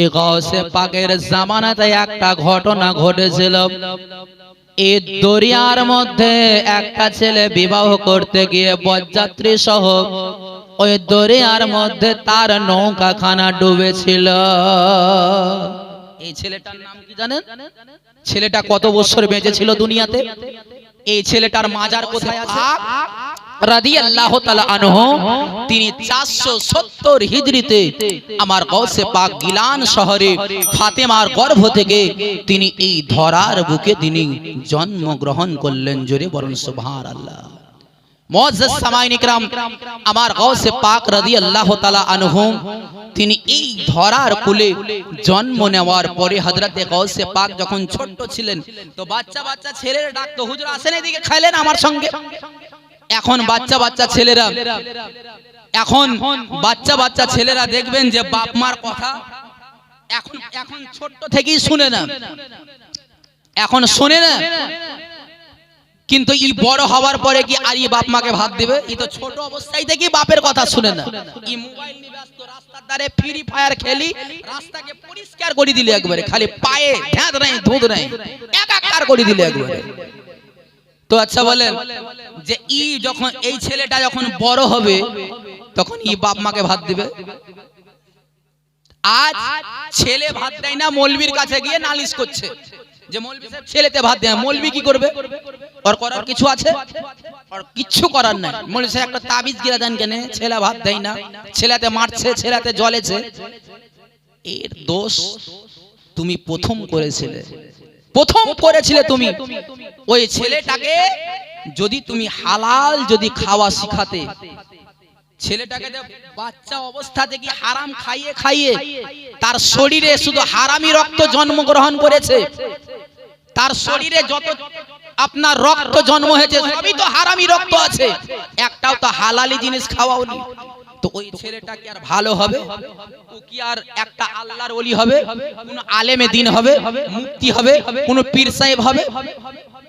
এই গাউসে পাকের জামানাতে একটা ঘটনা ঘটেছিল। এই দরিয়ার মধ্যে একটা ছেলে বিবাহ করতে গিয়ে বরযাত্রী সহ ওই দরিয়ার মধ্যে তার নৌকাখানা ডুবেছিল। এই ছেলেটার নাম কি জানেন? ছেলেটা কত বছর বেঁচে ছিল দুনিয়াতে? এই ছেলেটার মাজার কোথায় আছে? রাদিয়াল্লাহু তাআলা আনহু তিনি 470 হিজরিতে আমার গাউসে পাক গিলান শহরে ফাতেমার গর্ভ থেকে তিনি এই ধরার বুকে তিনি জন্মগ্রহণ করলেন। জোরে বলুন সুবহানাল্লাহ। মুআজ্জাজ সামাইন ইকরাম, আমার গাউসে পাক রাদিয়াল্লাহু তাআলা আনহু তিনি এই ধরার কুলে জন্ম নেওয়ার পরে হযরতে গাউসে পাক যখন ছোট ছিলেন তো বাচ্চা বাচ্চা ছেলেরা ডাকতো, হুজুর আসেন এদিকে খাইলেন আমার সঙ্গে। এখন বাচ্চা বাচ্চা ছেলেরা দেখবেন যে বাপ মার কথা এখন ছোট থেকেই শুনে না, এখন শোনে না। কিন্তু এই বড় হওয়ার পরে কি আর বাপ মাকে ভাত দিবে? এই তো ছোট অবস্থায় থেকে বাপের কথা শুনে না। এই মোবাইল নিয়ে ব্যস্ত, রাস্তার ধারে ফ্রি ফায়ার খেলি, রাস্তাকে পরিষ্কার করে দিলে একবারে, খালি পায়ে ধ্যাত নাই ধুত নাই, একাকার করে দিলে একবারে। তো আচ্ছা বলেন যে যখন এই ছেলেটা যখন বড় হবে তখন বাপ মাকে ভাত দিবে? আজ ছেলে ভাত দেয় না, মৌলবীর কাছে গিয়ে নালিশ করছে যে মৌলবী সাহেব ছেলেতে ভাত দেয়। মৌলবী কি করবে? ওর করার কিছু আছে? আর কিচ্ছু করার নাই। মৌলবী সাহেব একটা তাবিজ গিরা দেন কেন? ছেলে ভাত দেয় না, ছেলেতে মারছে, ছেলেতে জ্বলেছে। এর দোষ তুমি প্রথম করেছিলে তুমি। ওই ছেলেটাকে যদি তুমি হালাল যদি খাওয়া শিখাতে, ছেলেটাকে বাচ্চা অবস্থা থেকে হারাম খাইয়ে তার শরীরে শুধু হারামি রক্ত জন্মগ্রহণ করেছে, তার শরীরে যত আপনার রক্ত জন্ম হয়েছে সবই তো হারামি রক্ত আছে, একটাও তো হালালি জিনিস খাওয়াওনি। তো ওই ছেলেটা কি আর ভালো হবে? ও কি আর একটা আল্লাহর ওলি হবে? কোন আলেমে দ্বীন হবে? মুফতি হবে? কোন পীর সাহেব হবে?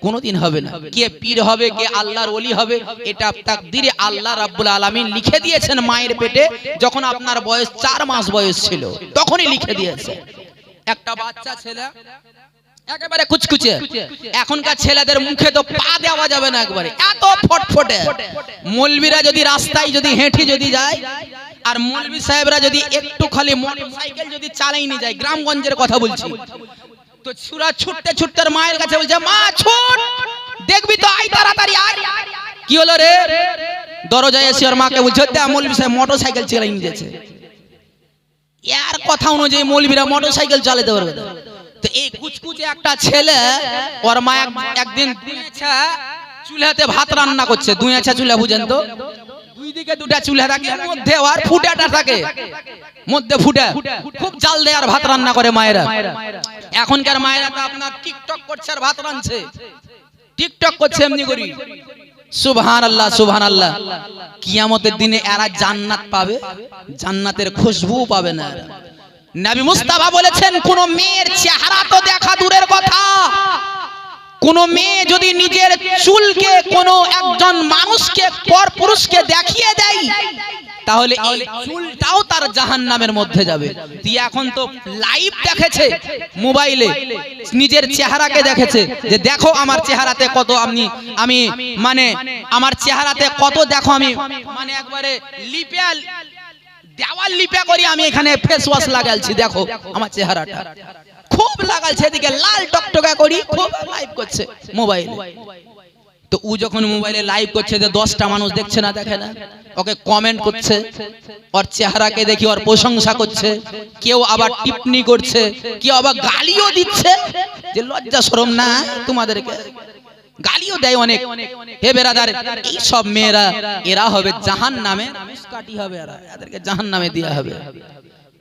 কোনদিন হবে না। কে পীর হবে, কে আল্লাহর ওলি হবে, এটা তাকদীরে আল্লাহ রাব্বুল আলামিন লিখে দিয়েছেন। মায়ের পেটে যখন আপনার বয়স 4 মাস বয়স ছিল তখনই লিখে দিয়েছে। একটা বাচ্চা ছেলে একেবারে কুচকুচে, এখনকার ছেলেদের মুখে তো পা দেওয়া যাবে না, একবারে এত ফটফটে। মৌলবীরা যদি রাস্তায় যদি হেঁটে যদি যায় আর মৌলবী সাহেবরা যদি একটু খালি মোটরসাইকেল যদি চালাই নিয়ে যায়, গ্রামগঞ্জের কথা বলছি, তো ছুরা ছুটতে ছুটতে মায়ের কাছে বলছে, মা ছুট, দেখবি তো আই তাড়াতাড়ি আয়। কি হলো রে? দরজায় এসে ওর মাকে বলছে, মৌলবী সাহেব মোটরসাইকেল চালাই নিয়ে যাচ্ছে। এর কথা অনুযায়ী মৌলবীরা মোটরসাইকেল চালাতে পারবে না। তো এই কুচকুচে একটা ছেলে, ওর মা একদিন চুলাতে ভাত রান্না করছে। 2 আঁচা চুলা, বুঝেন তো, দুই দিকে 2টা চুলা থাকে, মধ্যে আর ফুটাটা থাকে, মধ্যে ফুটা খুব জাল দেয় আর ভাত রান্না করে মায়েরা। এখনকার মায়েরা তো আপনার টিকটক করছে আর ভাত রাঁধছে, টিকটক করছে এমনি করি। সুবহানাল্লাহ সুবহানাল্লাহ। কিয়ামতের দিনে এরা জান্নাত পাবে, জান্নাতের খুশবু পাবে না। নবী মুস্তাফা বলেছেন, কোন মেয়ের চেহারা তো দেখা দূরের কথা, কোন মেয়ে যদি নিজের চুলকে কোন একজন মানুষকে পরপুরুষকে দেখিয়ে দেয় তাহলে এই চুলটাও তার জাহান্নামের মধ্যে যাবে। তুই এখন তো লাইভ দেখেছে মোবাইলে, নিজের চেহারাকে দেখেছে যে দেখো আমার চেহারাতে কত আমি মানে আমার চেহারাতে কত দেখো, আমি মানে একবারে দেওয়াল লিপা করি, আমি এখানে ফেস ওয়াশ লাগালছি, দেখো আমার চেহারাটা খুব লাগালছে, এদিকে লাল টকটকা করি, খুব লাইভ করছে মোবাইলে। তো ও যখন মোবাইলে লাইভ করছে, যে 10টা মানুষ দেখছে না, দেখে না, ওকে কমেন্ট করছে, ওর চেহারাকে দেখি ওর প্রশংসা করছে, কেউ আবার টিপ্পনি করছে, কেউ আবার গালিও দিচ্ছে। যে লজ্জা শরম না তোমাদেরকে? গালিও দেয় অনেক। হে বেরাদার, এই সব মেয়েরা এরা হবে জাহান্নামে, মুসকাটি হবে, এদেরকে জাহান্নামে দেয়া হবে।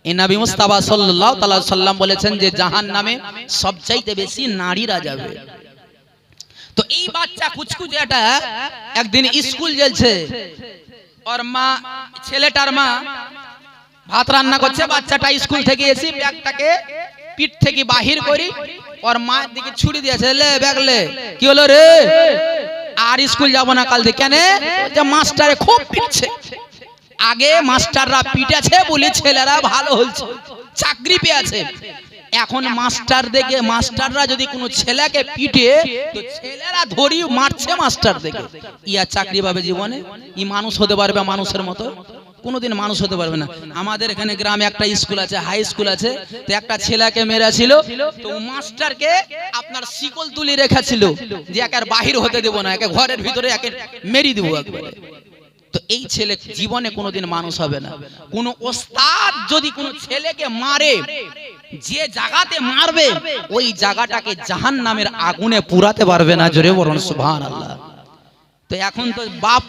এই নবী মুস্তাফা সাল্লাল্লাহু তাআলা সাল্লাম বলেছেন যে জাহান্নামে সবচাইতে বেশি নারীরা যাবে। তো এই বাচ্চা কুচকুচেটা একদিন স্কুল যাচ্ছে, ওর মা, ছেলেটার মা ভাত রান্না করছে, বাচ্চাটা স্কুল থেকে এসে ব্যাগটাকে পিঠ থেকে বাহির করি ওর মায়ের দিকে ছুরি দিয়েছে, লে ব্যাগ লে। কি হলো রে? আর স্কুল যাব না কাল থেকে। কেন? যে মাস্টারে খুব পিটছে। আগে মাস্টাররা পিটেছে বলে ছেলেরা ভালো হয়েছে, চাকরি পেয়েছে। এখন মাস্টার দেখে, মাস্টাররা যদি কোনো ছেলেকে পিটে তো ছেলেরা ধরি মারছে মাস্টার দেখে, ইয়া চাকরি পাবে জীবনে? ই মানুষ হতে পারবে মানুষের মতো? কোনোদিন মানুষ হতে পারবে না। আমাদের এখানে গ্রামে একটা স্কুল আছে, হাই স্কুল আছে, তো একটা ছেলেকে মেরেছিল, তো মাস্টারকে আপনার শিকল তুলি রেখেছিল যে একে বাহির হতে দেব না, একে ঘরের ভিতরে একে মেরি দেবো একবারে। তো এই ছেলে জীবনে কোনোদিন মানুষ হবে না। কোন ওস্তাদ যদি কোনো ছেলেকে মারে, যে জায়গাতে মারবে ওই জায়গাটাকে জাহান্নামের আগুনে পুরাতে পারবে না। জোরে বলুন সুবহানাল্লাহ। তো এখন তো বাপ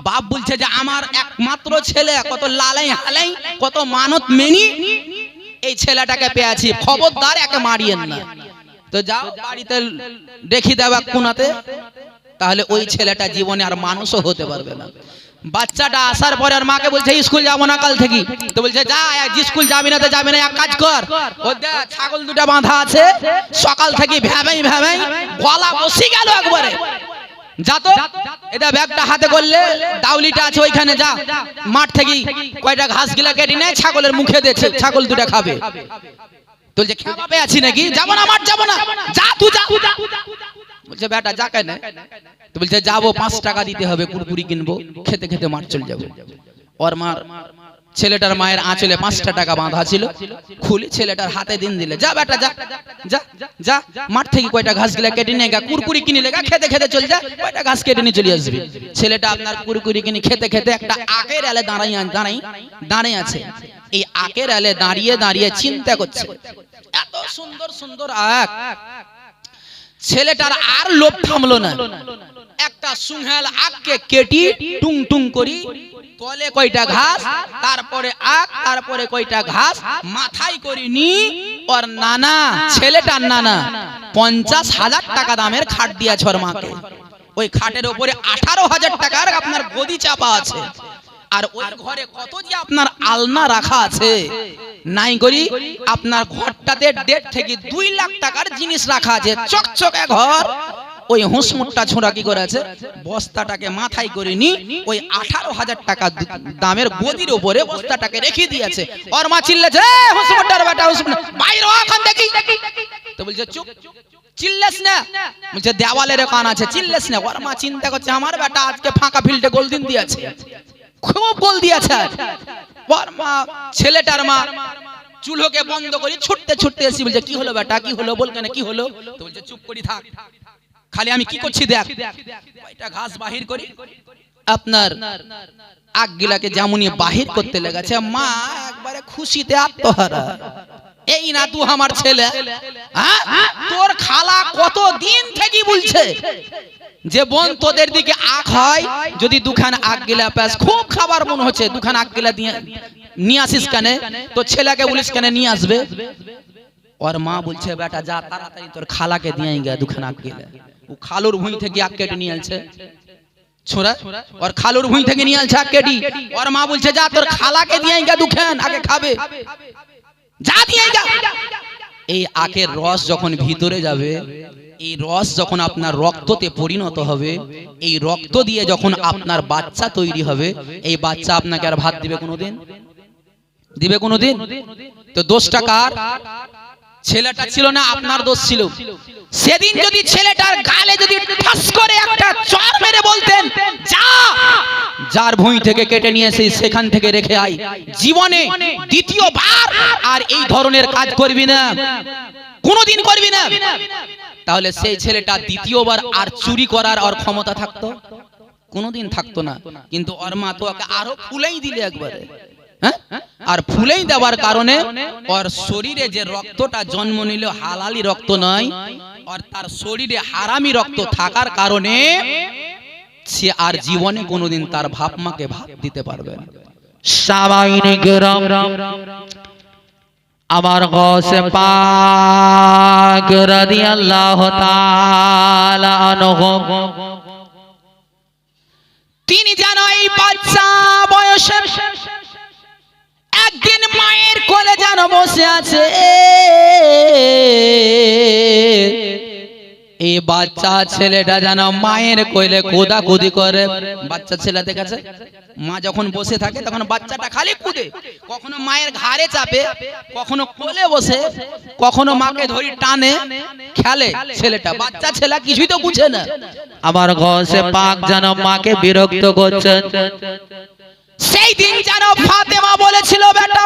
বাপ বলছে যে আমার একমাত্র ছেলে, কত লালাই হালাই, কত মানত মেনি এই ছেলেটাকে পেয়েছি, খবরদার একে মারিয়েন না। তো যাও বাড়িতে রেখে দেওয়া কোনাতে, তাহলে ওই ছেলেটা জীবনে আর মানুষও হতে পারবে না। বাচ্চাটা আসার পরে আর মাকে বলছে স্কুল যাবো না কাল থেকে, তো বলছে যা, স্কুল যাবি না তো যাবি না, এক কাজ কর, ও দেখ ছাগল দুটা বাঁধা আছে, সকাল থেকে ভ্যাবাই ভ্যাবাই গলা বসে গেল একবারে, যা তো এটা ব্যাগটা হাতে করলে দাউলিটা আছে ওইখানে, যা মাঠ থেকে কয়টা ঘাস গিলা কেটে নেয় ছাগলের মুখে দিয়েছে, ছাগল দুটা খাবে। বলছে খেপা পেয়ে আছি নাকি, যাবো না মাঠ যাবো না, যা তুই যা। বলছে বেটা যা কেন? তো বলছে যাবো, 5 টাকা দিতে হবে, কুরকুরি কিনবো, খেতে খেতে মাঠ চলে যাবো। ওর মার ছেলেটার মায়ের আঁচলে 5টা টাকা বাঁধা ছিল, খুলে ছেলেটার হাতে দিন দিলে, যা বেটা যা যা যা, মাঠ থেকে কয়টা ঘাস গিলা কেটে নিয়ে গা, কুরকুরি কিনে লেগা, খেতে খেতে চলে যা, কয়টা ঘাস কেটে নিয়ে চলে আসবি। ছেলেটা আপনার কুরকুরি কিনে খেতে খেতে একটা আখের আলে দাঁড়িয়ে আছে। এই আখের আলে দাঁড়িয়ে দাঁড়িয়ে চিন্তা করছে, এত সুন্দর সুন্দর আখ। ছেলেটার আর লোভ থামলো না, একটা সুংহাল আখকে কেটি টুং টুং করি, তলে কয়টা ঘাস, তারপরে আখ, তারপরে কয়টা ঘাস মাথায় করিনি। ওর নানা, ছেলেটার নানা 50,000 টাকা দামের খাট দিয়েছে ওর মাকে। ওই খাটের উপরে 18,000 টাকার আপনার গদি চাপা আছে, আর ওই ঘরে কত যে আপনার আলনা রাখা আছে নাই করি, আপনার ঘরটাতে 1.5 থেকে 2 লাখ টাকার জিনিস রাখা আছে, চকচকে ঘর। ওই হুসমুটটা ছোঁড়া কি করেছে, বস্তাটাকে মাথায় করে নি ওই 18,000 টাকা দামের গদির উপরে বস্তাটাকে রেখে দিয়েছে। ওর মা চিল্লেছে, হুসমুটটার বেটা, হুসমুট বাইরে ওখান দেখি। তো বলছে চুপ, চিল্লেস না। বলছে দেওয়ালের কান আছে, চিল্লেস না। ওর মা চিন্তা করছে আমার বেটা আজকে ফাঁকা ফিল্ডে গোল দিন দিয়েছে, খুব গোল দিয়েছে। ওর মা, ছেলেটার মা চুলোকে বন্ধ করে ছুটতে ছুটতে এসে বলছে কি হলো বেটা, কি হলো, বল কেন কি হলো? তো বলছে চুপ করি থাক, খালি আমি কি করছি দেখ। কয়টা ঘাস বাহির করি, আপনার আগ গিলাকে যেমনই বাহির করতে লেগেছে, মা একবারে খুশিতে আত্মহারা। এই না তুই আমার ছেলে, তোর খালা কত দিন থেকে বলছে যে বোন তোদের দিকে আখ হয়, যদি দুখান আগ গিলা পাস, খুব খাবার মনে হচ্ছে, দুখান আগ গিলা নিয়ে আসিস কেন, তো ছেলেকে বলিস কেন নিয়ে আসবে। ওর মা বলছে বেটা যা তাড়াতাড়ি তোর খালাকে দিয়ে গা দুখান আগ গিলা। ও খালুর ভুঁই থেকে আগ কেটে নিয়ে আনছে, ছোড়া ওর খালুর ভুঁই থেকে নিয়ে আনছে আগ কেটে। ওর মা বলছে যা তোর খালাকে দিয়ে গা দুখান, আগে খাবে, যা দিয়ে গা। এই আখের রস যখন ভিতরে যাবে, এই রস যখন আপনার রক্ততে পরিণত হবে, এই রক্ত দিয়ে যখন আপনার বাচ্চা তৈরি হবে, এই বাচ্চা আপনাকে আর ভাত দিবে কোনোদিন? দিবে কোনোদিন? তো দোষটা কার? ছেলেটা ছিল না আপনার দোষ ছিল। সেদিন যদি ছেলেটার গালে যদি ঠাস করে একটা চড় মেরে বলতেন যা, যার ভুঁই থেকে কেটে নিয়ে এসে সেখান থেকে রেখে আই, জীবনে দ্বিতীয়বার আর এই ধরনের কাজ করবি না, কোনোদিন করবি না, তাহলে সেই ছেলেটা দ্বিতীয়বার আর চুরি করার আর ক্ষমতা থাকতো? কোনোদিন থাকতো না। কিন্তু ওর মা তো ওকে আরো ফুলেই দিলে একবারে, আর ফুলেই দেওয়ার কারণে ওর শরীরে যে রক্তটা জন্ম নিল হালালি রক্ত নয়, আর তার শরীরে হারামি রক্ত থাকার কারণে সে আর জীবনে কোনোদিন তার বাপ মাকে ভাত দিতে পারবে না। সামাইনে গরম আমার গৌসে পাক রাদিয়াল্লাহু তাআলা আনহু, তিনি যেন এই বাচ্চা বয়সে একদিন মায়ের কোলে যেন বসে আছে, এই বাচ্চা ছেলেটা যেন মায়ের কোলে কোদাকুদি করে। বাচ্চা ছেলে দেখেছে মা যখন বসে থাকে তখন বাচ্চাটা খালি কুদে, কখনো মায়ের ঘাড়ে চাপে, কখনো কোলে বসে, কখনো মাকে ধরি টানে, খেলে ছেলেটা। বাচ্চা ছেলে কিছুই তো বুঝে না। আমার গৌসে পাক যেন মাকে বিরক্ত করছেন। সেই দিন যেন ফাতেমা বলেছিল, বেটা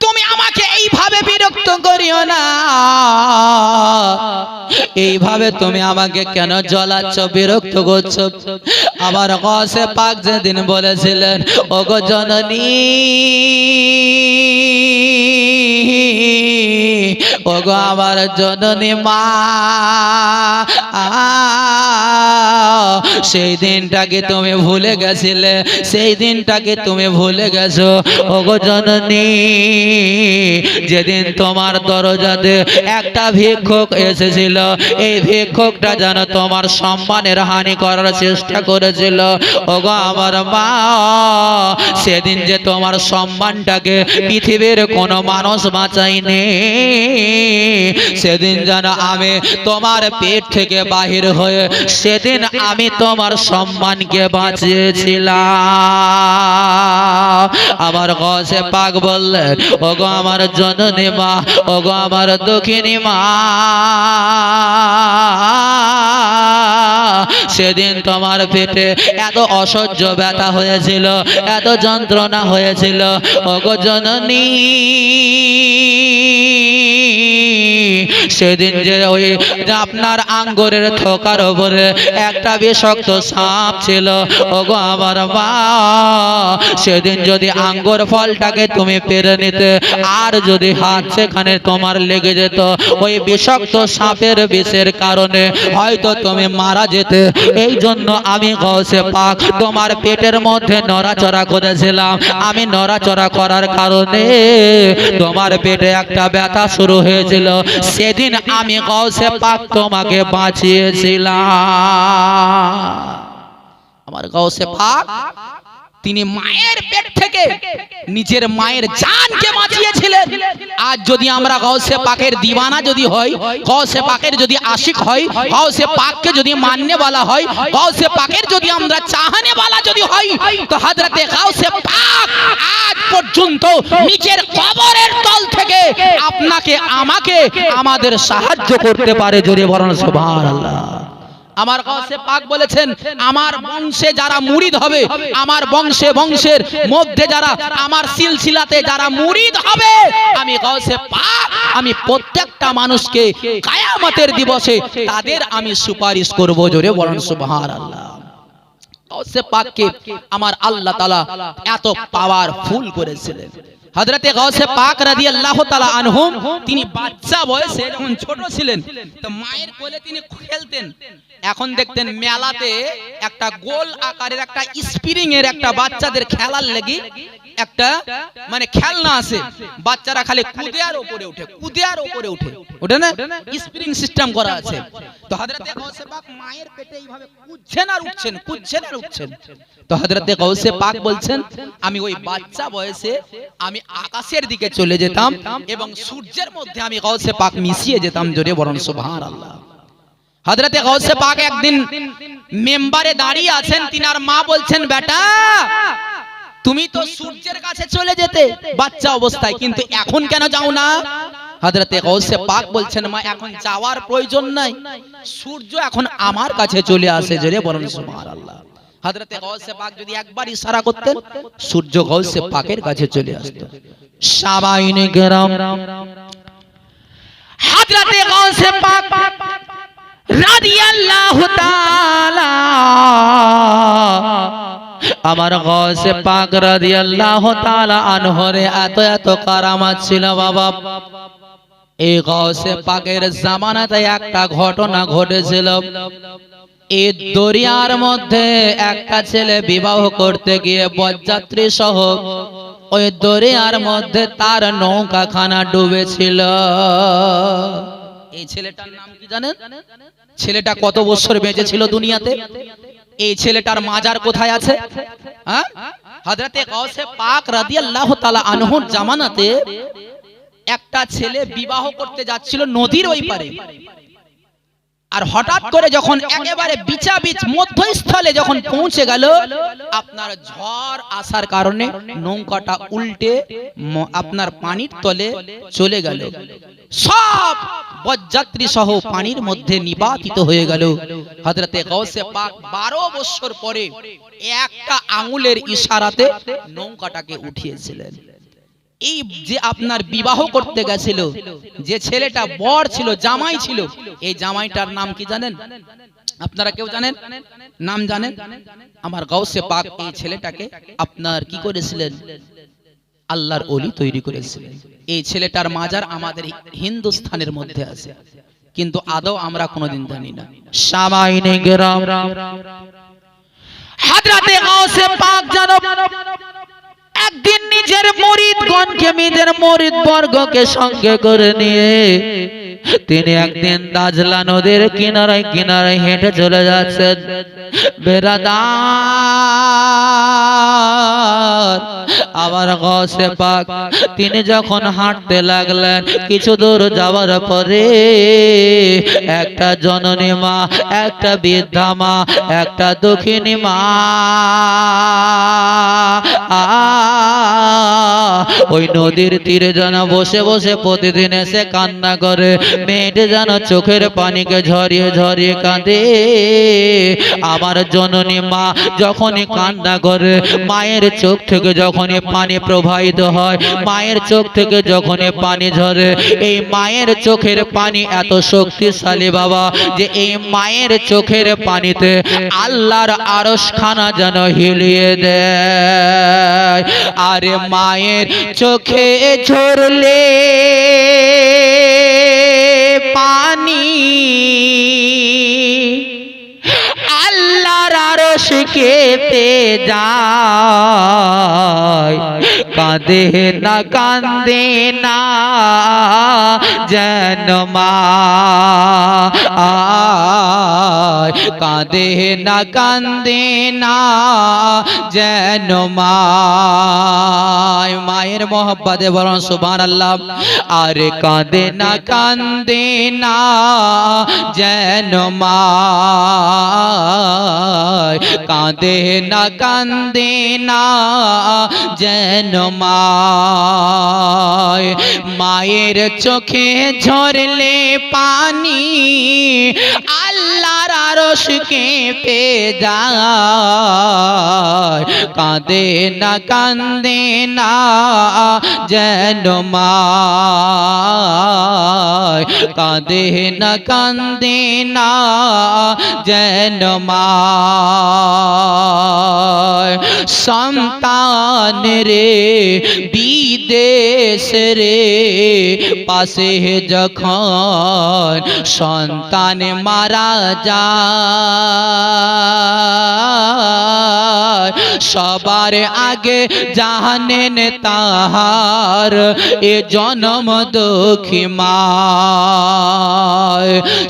তুমি আমাকে এইভাবে বিরক্ত করিও না, এইভাবে তুমি আমাকে কেন জ্বলাচ্ছ, বিরক্ত করছো। আমার গৌসে পাক যেদিন বলেছিলেন, ওগো জননী, ওগো আমার জননী মা, সেই দিনটাকে তুমি ভুলে গেছিলে, সেই দিনটাকে তুমি ভুলে গেছো। ওগো জননী, যেদিন তোমার দরজাতে একটা ভিক্ষুক এসেছিল, এই ভিক্ষুকটা যেন তোমার সম্মানের হানি করার চেষ্টা করেছিল। ওগো আমার মা, সেদিন যে তোমার সম্মানটাকে পৃথিবীর কোনো মানুষ বাঁচায়নি, সেদিন যেন আমি তোমার পেট থেকে বাহির হয়ে সেদিন আমি তোমার সম্মানকে বাঁচিয়েছিলাম। আমার গৌসে পাক বললেন, ওগো আমার জননী মা, ওগো আমার দক্ষিণী মা, সেদিন তোমার পেটে এত অসহ্য ব্যথা হয়েছিল, এত যন্ত্রণা হয়েছিল। ওগো জননী, সেদিন যে ওই আপনার আঙ্গুরের থোকার উপরে একটা বিষাক্ত সাপ ছিল, ওগো আমার মা, সেদিন যদি আঙ্গুর ফলটাকে তুমি পেরে নিতে আর যদি হাত সেখানে তোমার লেগে যেত, ওই বিষাক্ত সাপের বিষের কারণে হয়তো তুমি মারা যেতে। এই জন্য আমি গৌসে পাক তোমার পেটের মধ্যে নড়াচড়া করেছিলাম। আমি নড়াচড়া করার কারণে তোমার পেটে একটা ব্যথা শুরু হয়েছিল, সেদিন আমি গৌসে পাক তোমাকে বাঁচিয়েছিলাম। আমার গৌসে পাক তিনি মায়ের পেট থেকে নিজের মায়ের জানকে বাঁচিয়েছিলেন। আজ যদি আমরা গৌসে পাকের দিওয়ানা যদি হই, গৌসে পাকের যদি আশিক হই, গৌসে পাককে যদি মাননে वाला হয়, গৌসে পাকের যদি আমরা চাহনে वाला যদি হই, তো হযরতে গৌসে পাক আজ পর্যন্ত নিজের কবরের তল থেকে আপনাকে আমাকে আমাদের সাহায্য করতে পারে। জোরে বলুন সুবহানাল্লাহ। আমার গৌসে পাক বলেছেন, আমার বংশে যারা মুরিদ হবে, আমার বংশের মধ্যে যারা আমার সিলসিলাতে যারা মুরিদ হবে, আমি গৌসে পাক আমি প্রত্যেকটা মানুষকে কিয়ামতের দিবসে তাদের আমি সুপারিশ করব। জোরে বলুন সুবহানাল্লাহ। গৌসে পাককে আমার আল্লাহ তাআলা এত পাওয়ারফুল করেছিলেন। হযরতে গৌসে পাক রাদিয়াল্লাহু তাআলা আনহুম তিনি বাচ্চা বয়সে যখন ছোট ছিলেন, তো মায়ের কোলে তিনি খেলতেন। এখন দেখতেন মেলাতে একটা গোল আকারের একটা স্প্রিং এর একটা বাচ্চাদের খেলার লাগি একটা মানে খেলনা আছে, বাচ্চারা খালি কুদে আর উপরে ওঠে, কুদে আর উপরে ওঠে, ওঠে না, স্প্রিং সিস্টেম করা আছে। তো হযরতে গৌসে পাক মায়ের পেটে এইভাবে কুদছেন আর উঠছেন, কুদছেন আর উঠছেন। তো হযরতে গৌসে পাক বলছেন, আমি ওই বাচ্চা বয়সে আমি আকাশের দিকে চলে যেতাম এবং সূর্যের মধ্যে আমি গৌসে পাক মিশিয়ে যেতাম। জোরে বলুন সুবহানাল্লাহ। হযরতে গৌসে পাক একদিন মেম্বারে দাঁড়িয়ে আছেন, তিনার মা বলছেন, বেটা তুমি তো সূর্যের কাছে চলে যেতে বাচ্চা অবস্থায়, কিন্তু এখন কেন যাও না? হযরতে গৌসে পাক বলছেন, মা এখন যাওয়ার প্রয়োজন নাই, সূর্য এখন আমার কাছে চলে আসে। জোরে বলুন সুবহানাল্লাহ। হযরতে গৌসে পাক যদি একবার ইশারা করতেন, সূর্য গৌসে পাকের কাছে চলে আসতো। সাবাইনে গরম হযরতে গৌসে পাক রাদিয়াল্লাহু তাআলা আমার গৌসে পাক রাদিয়াল্লাহু তাআলা আনহরে এত এত কারামাত ছিল বাবা। এই গৌসে পাকের জামানাতে একটা ঘটনা ঘটেছিল। এই দরিয়ার মধ্যে একটা ছেলে বিবাহ করতে গিয়ে বরযাত্রী সহ ওই দরিয়ার মধ্যে তার নৌকাখানা ডুবেছিল। এই ছেলেটার নাম কি জানেন? ছেলেটা কত বছর বেঁচে ছিল দুনিয়াতে? এই ছেলেটার মাজার কোথায় আছে? হ্যাঁ, হযরতে গৌসে পাক রাদিয়াল্লাহু তাআলা আনহুর জামানাতে একটা ছেলে বিবাহ করতে যাচ্ছিল নদীর ওই পারে। আর হঠাৎ করে যখন একেবারে বিচাবিচ মধ্যস্থলে যখন পৌঁছে গেল, আপনার ঝড় আসার কারণে নৌকাটা উল্টে আপনার পানির তলে চলে গেল। সব বরযাত্রী সহ পানির মধ্যে নিপাতিত হয়ে গেল। হযরতে গাউসে পাক 12 বছর পরে একটা আঙ্গুলের ইশারাতে নৌকাটাকে উঠিয়েছিলেন। এই যে আপনার বিবাহ করতে গেছিল, যে ছেলেটা বর ছিল, জামাই ছিল, এই জামাইটার নাম কি জানেন? আপনারা কেউ জানেন? নাম জানেন? আমার গাউসে পাক এই ছেলেটাকে আপনার কি করেছিলেন? আল্লাহর ওলি তৈরি করেছিলেন। এই ছেলেটার মাজার আমাদের হিন্দুস্তানের মধ্যে আছে, কিন্তু আদৌ আমরা কোনোদিন জানি না। সামাইনে গ্রাম হযরতে গাউসে পাক জানব একদিন নিজের মুরিদগণকে, নিজের মুরিদ বর্গকে সঙ্গে করে নিয়ে তিনি একদিন দাজলা নদীর কিনারায় কিনারায় হেঁটে চলে যাচ্ছেন। বেরাদার আবার গাউসে পাক তিনি যখন হাঁটতে লাগলেন, কিছু দূর যাওয়ার পরে একটা জননী মা, একটা বৃদ্ধা মা, একটা দুঃখিনী মা ওই নদীর তীরে যেন বসে বসে প্রতিদিন এসে কান্না করে। মেয়েটি যেন চোখের পানিকে ঝরিয়ে ঝরিয়ে কাঁদে। আমার জননী মা যখনই কান্না করে, মায়ের চোখ থেকে যখনই পানি প্রবাহিত হয়, মায়ের চোখ থেকে যখনই পানি ঝরে, এই মায়ের চোখের পানি এত শক্তিশালী বাবা যে এই মায়ের চোখের পানিতে আল্লাহর আরশখানা যেন হিলিয়ে দেয়। আরে মায়ের চোখে ঝরলে পানি আল্লাহর আরশ কেঁপে যায়। কাঁদে না কান্দে না যেন মা, কাঁদে না কান্দে না যেন মা। মায়ের মোহব্বতে বলুন সুবহানাল্লাহ। আরে কাঁদে না কান্দে না যেন মা, কাঁদে না কান্দে না যেন মা। মায়ের চোখে ঝরলে পানি আল্লাহর আরশ কেঁপে যায়। কাঁদে না কান্দে না যেন মা, কাঁদে না কান্দে না যেন মা। সন্তান রে বিদেশ রে পাশে যখন সন্তান মারা যায়, সবার আগে জানেন তাহার এ জনম দুঃখী মা।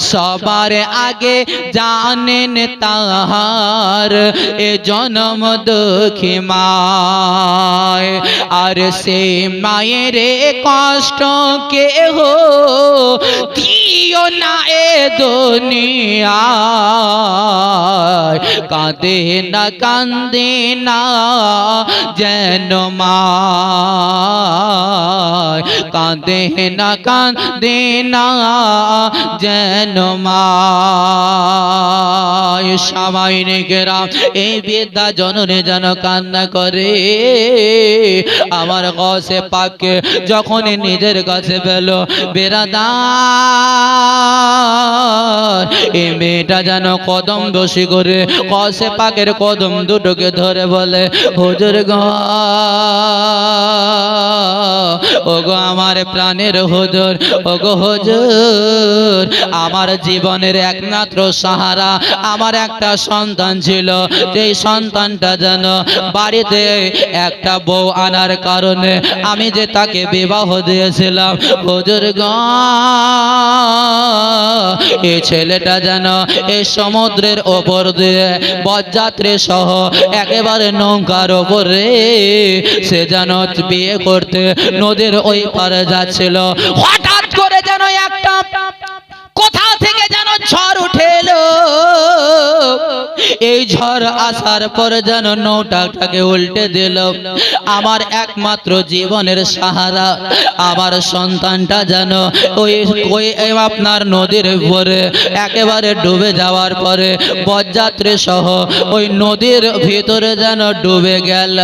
সবার আগে জানেন তাহার এ জনম দুঃখী মা। আর সে মায়ের কষ্ট কেহ দিও না এ দুনিয়ায়। কাঁদে না কান্দে না যেন মা, কাঁদে না কান্দে না যেন মা। সামাইনে গ্রাম এই বৃদ্ধা জননী যেন কান্না করে। আমার গাউসে পাককে যখন নিজের কাছে পেল, বেরাদার এই মেয়েটা যেন কদম বসি করে গাউসে পাকের কদম দুটোকে ধরে বলে, হুজুর গো, ওগো আমার প্রাণের হুজুর, ওগো হুজুর, আমার জীবনের একমাত্র সাহারা আমার একটা সন্তান ছিল। এই সন্তানটা যেন বাড়িতে একটা বউ আনার কারণে আমি যে তাকে বিবাহ দিয়েছিলাম, হুজুর গো, এই ছেলেটা যেন এই সমুদ্রের ওপর দিয়ে বরযাত্রী সহ একেবারে নৌকার ওপরে সে যেন বিয়ে করতে নদীর ওই পারে যাচ্ছিল। হঠাৎ করে যেন একটা কোথা থেকে যেন ঝড় উঠে এলো। এই ঝড় আসার পর যেন নৌকাটাকে উল্টে দিল। আমার একমাত্র জীবনের সাহারা আমার সন্তানটা যেন ওই আপনার নদীর উপরে একেবারে ডুবে যাওয়ার পরে বরযাত্রী সহ ওই নদীর ভিতরে যেন ডুবে গেল।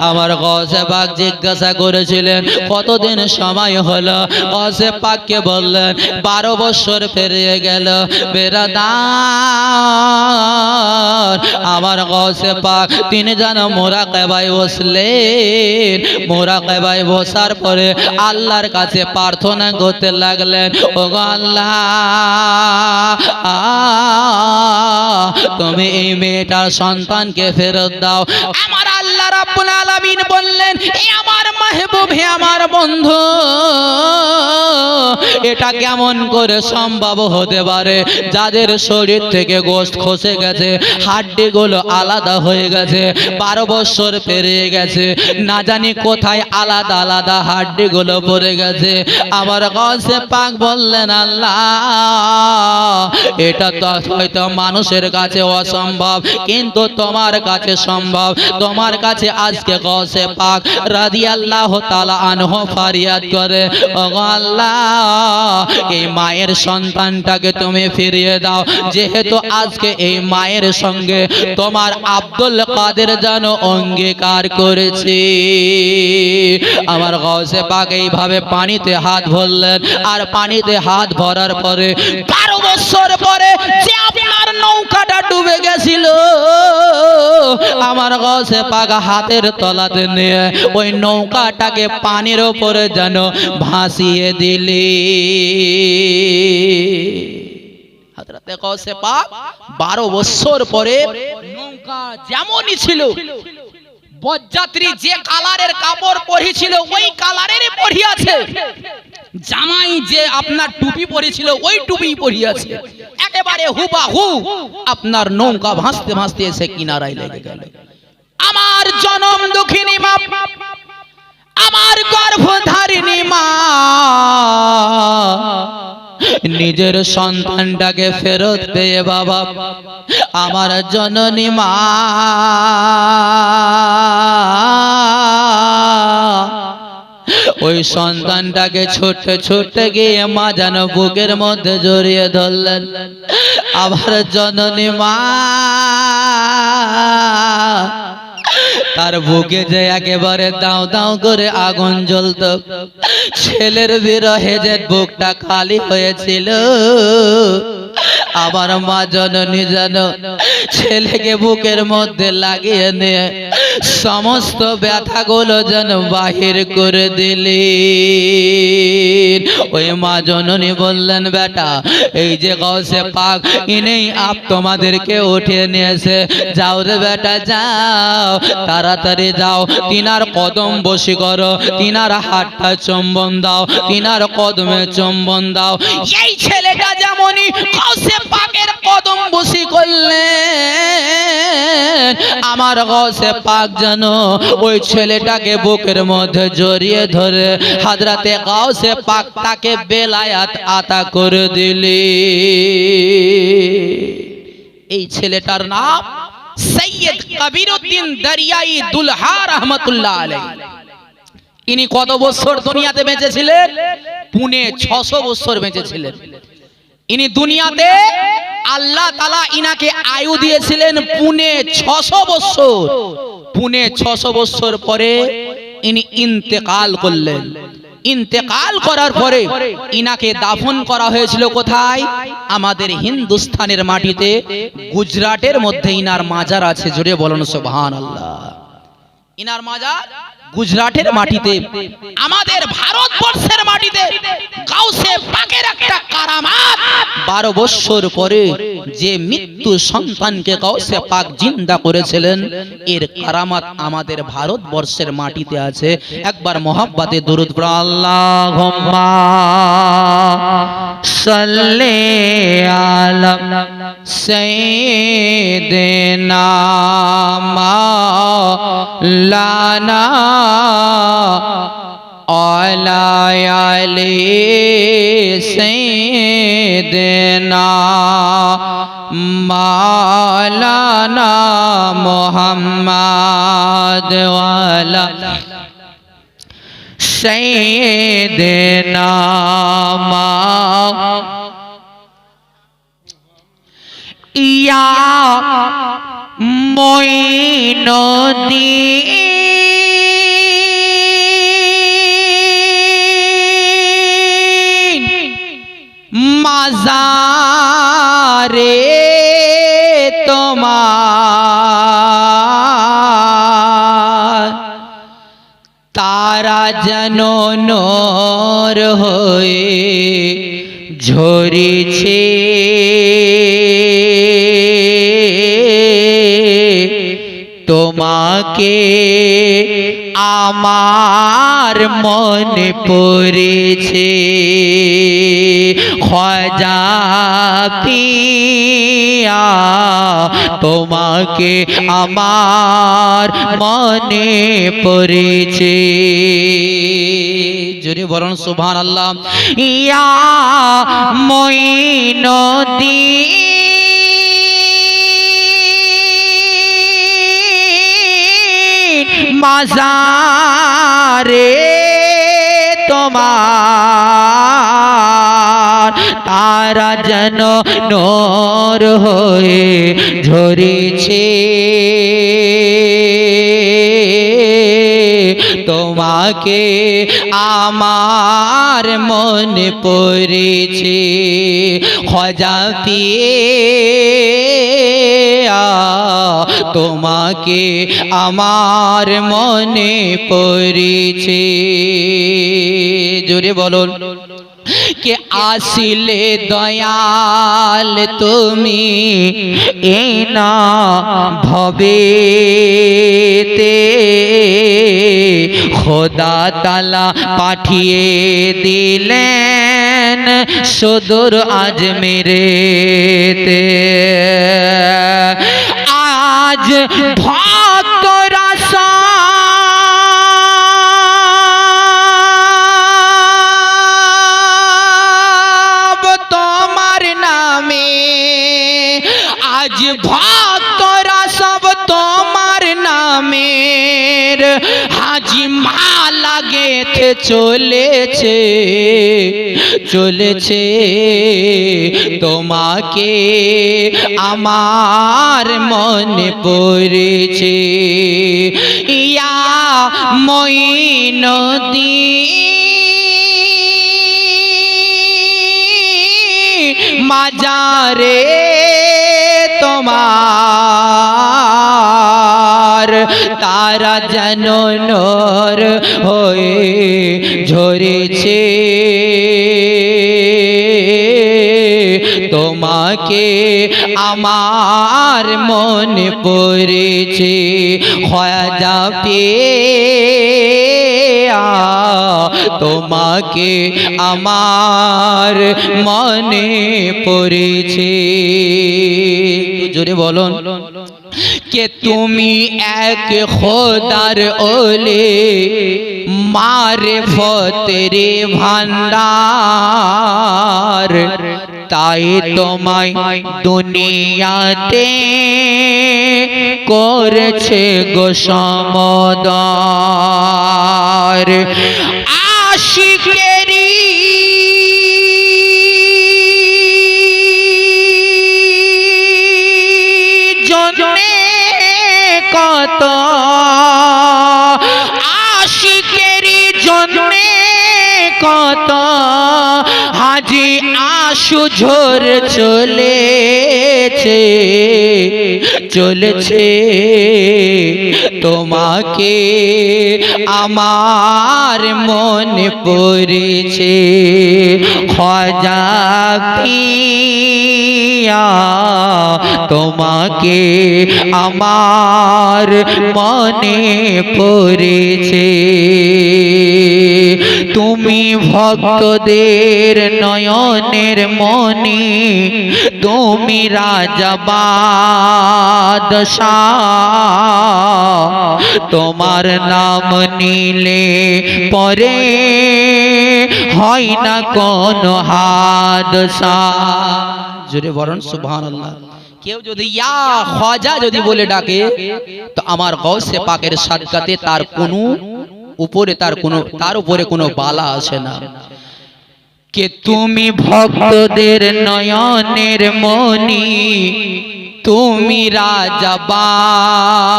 আমার গৌসে পাক জিজ্ঞাসা করেছিলেন কতদিন সময় হলো। গৌসে পাককে বললেন 12 বছর পেরিয়ে গেল। বেরাদার আমার গৌসে পাক তিনি যেন মুরাকাবায় বসলেন। মুরাকাবায় বসার পরে আল্লাহর কাছে প্রার্থনা করতে লাগলেন, ওগো আল্লাহ তুমি এই মেয়েটার সন্তানকে ফেরত দাও। আমার আল্লাহ রাব্বুল আলামিন বললেন, এ আমার মাহবুব, হে আমার বন্ধু, এটা কেমন করে সম্ভব হতে পারে? যাদের শরীর থেকে গোশত খসে গেছে, হাড্ডিগুলো আলাদা হয়ে গেছে, 12 বছর পেরিয়ে গেছে, না জানি কোথায় আলাদা আলাদা হাড্ডিগুলো পড়ে গেছে। আমার গৌসে পাক বললেন, আল্লাহ এটা তো হয়তো মানুষের কাছে অসম্ভব, কিন্তু তোমার কাছে সম্ভব। তোমার কাছে আজকে গৌসে পাক রাদিয়াল্লাহু তাআলা আনহু ফরিয়াদ করে, ওগো আল্লাহ এই মায়ের সন্তানটাকে তুমি ফিরিয়ে দাও। যেহেতু আজকে এই মায়ের সঙ্গে তোমার আব্দুল কাদের যেন অঙ্গীকার করেছি। আমার গৌসে পাক এইভাবে পানিতে হাত ভরলেন। আর পানিতে হাত ভরার পরে 12 বছর পরে যে আপনার নৌকাটা ডুবে গেছিল, আমার গৌসে পাক হাতের তলাতে নিয়ে ওই নৌকাটাকে পানির উপরে যেন ভাসিয়ে দিলি। হযরতে গৌসে পাক 12 বছর পরে নৌকা যেমনই ছিল, বরযাত্রী যে কালারের কাপড় পরেছিল ওই কালারেরই পরিয়াছে, জামাই যে আপনার টুপি পরেছিল ওই টুপি পরিয়াছে, একেবারে হুবাহু আপনার নৌকা ভাসতে ভাসতে এসে কিনারায় লেগে গেল। আমার জনম দুঃখিনী মা, আমার গর্ভধারিণী মা নিজের সন্তানটাকে ফেরত পেয়ে বাবা আমার জননী মা ওই সন্তানটাকে ছুটতে ছুটতে গিয়ে মা যেন বুকের মধ্যে জড়িয়ে ধরলেন। আবার জননী মা তার বুকে যে একেবারে দাও দাও করে আগুন জ্বলত। ছেলের বিরহে যে বুকটা খালি হয়েছিল, আমার মা জননী যেন ছেলেকে বুকের মধ্যে লাগিয়ে নিয়ে সমস্ত ব্যথাগুলো যেন বাহির করে দিলি। ওই মা জননী বললেন, বেটা এই যে গৌসে পাক ইনি আপ তোমাদেরকে উঠিয়ে নিয়েছে, যাও রে বেটা যাও, তাড়াতাড়ি যাও, তিনার কদম বসি করো, তিনার হাতটা চুম্বন দাও, তিনার কদমে চুম্বন দাও। এই ছেলেটা যেমনই গৌসে পাকের কদম বসি করলেন, আমার গৌসে পাক যেন ওই ছেলেটাকে বুকের মধ্যে জড়িয়ে ধরে হযরতে গৌসে পাক তাকে বেলায়াত আতা করে দিলি। এই ছেলেটার নাম সৈয়দ কবিরউদ্দিন দরিয়াই দুলহা রহমাতুল্লাহ আলাইহি। ইনি কত বছর দুনিয়াতে বেঁচে ছিলেন? 650 বছর বেঁচে ছিলেন। ইনি দুনিয়াতে আল্লাহ তাআলা ইনাকে আয়ু দিয়েছিলেন 650 বছর। 650 বছর পরে ইনি ইন্তেকাল করলেন। ইন্তেকাল করার পরে ইনাকে দাফন করা হয়েছিল কোথায়? আমাদের হিন্দুস্তানের মাটিতে, গুজরাটের মধ্যে ইনার মাজার আছে। জোরে বলুন সুবহানাল্লাহ। ইনার মাজার গুজরাটের মাটিতে, আমাদের ভারতবর্ষের মাটিতে গাউসে পাকের একটা কারামাত। 12 বছর পরে যে মৃত্যু সন্তানকে গাউসে পাক জিন্দা করেছিলেন, এর কারামাত আমাদের ভারতবর্ষের মাটিতে আছে। একবার মোহাব্বতে দুরূদ পড়ো, আল্লাহুম্মা সাল্লি আলা সাইয়্যিদিনা মাওলানা আলি সাইয়্যিদিনা মাওলানা মুহাম্মদ ওয়ালা সাইয়্যিদিনা ইয়া মুঈনুদ্দিন মাজারে তোমার তারা যেন নূর হয়ে ঝরেছে তোমাকে আমার মনে পড়েছে খ্বাজা পিয়া তোমাকে আমার মনে পড়েছে জোরে বলুন সুবহানাল্লাহ ইয়া মুঈনুদ্দিন মাজারে তোমার তারা যেন নূর হয়ে ঝরেছে তোমাকে আমার মনে পড়েছে খ্বাজা পিয়া তোমাকে আমার মনে পড়েছে জোরে বলুন কে আসিলে দয়াল তুমি এনা ভবেতে খোদা তাআলা পাঠিয়ে দিলেন সুদূর আজমিরেতে আজ ভক্তরা আজ ভক্তরা সব তোমার নামের হাজি মালা গেঁথে চলেছে চলেছে তোমাকে আমার মনে পড়েছে ইয়া মুঈনুদ্দিন মাজারে তোমার তারা যেন নূর হয়ে ঝরেছে তোমাকে আমার মনে পড়েছে খ্বাজা পিয়া তোমাকে আমার মনে পড়েছে জোরে বলুন কে তুমি এক খোদার ওলে মারিফতের ভান্ডার তাই তোমায় দুনিয়াতে করেছে গো সমদর আশিকেরি জন্যে কত আশিকেরি জন্যে কত হাজি আশু ঝোর চলেছে চলেছে তোমাকে আমার মনে পড়েছে খ্বাজা পিয়া তোমাকে আমার মনে পড়েছে তুমি ভক্তদের নয়নের মনি তুমি রাজা বাদশাহ তোমার নাম নিলে পরে হয় না কোনো হাদসা। জোরে বলেন সুবহানাল্লাহ। কেউ যদি ইয়া খাজা যদি বলে ডাকে তো আমার গৌসে পাকের সাদকাতে তার উপরে কোনো বালা আসে না। কে তুমি ভক্তদের নয়নের মণি, তুমি রাজা বাদশাহ,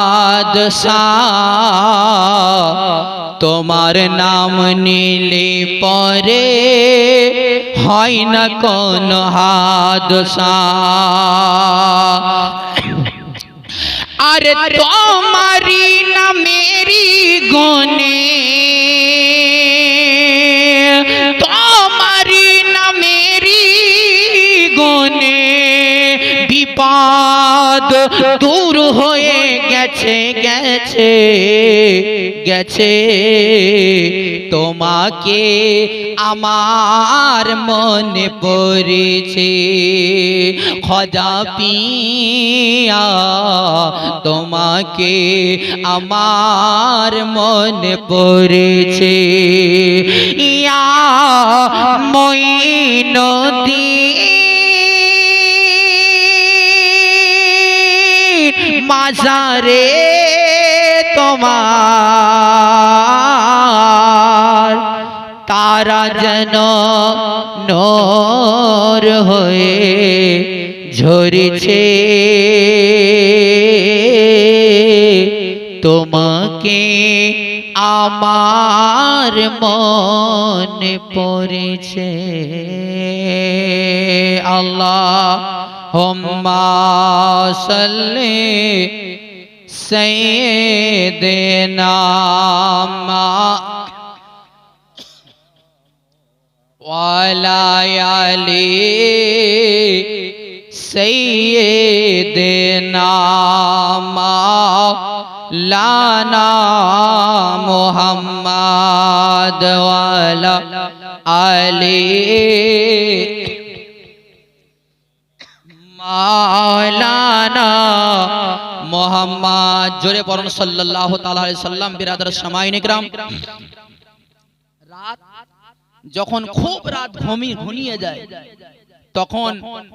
তোমার নাম নিলে পরে হয় না কোন হাদসা। আরে তোমারি নামেরি গুণে, তোমারি নামেরি গুণে বিপদ দূর হয়ে গেছে গেছে গেছে। তোমাকে আমার মনে পড়েছে খাজা পিয়া, তোমাকে আমার মনে পড়েছে। ইয়া মঈনুদ্দিন মাজারে তোমার তারা যেন নূর হয়ে ঝরেছে। তোমাকে আমার মনে পড়েছে। আল্লাহুম্মা সাল্লি সাইয়্যিদিনা ওয়ালা আলি সাইয়্যিদিনা মাওলানা মুহাম্মদ ওয়ালা আলি মাওলানা মুহাম্মদ। জোরে পড়ুন সাল্লাল্লাহু তাআলা আলাইহি সাল্লাম। বিরাদার সামাইন ইকরাম, রাত যখন খুব রাত ঘনিয়ে যায় তখন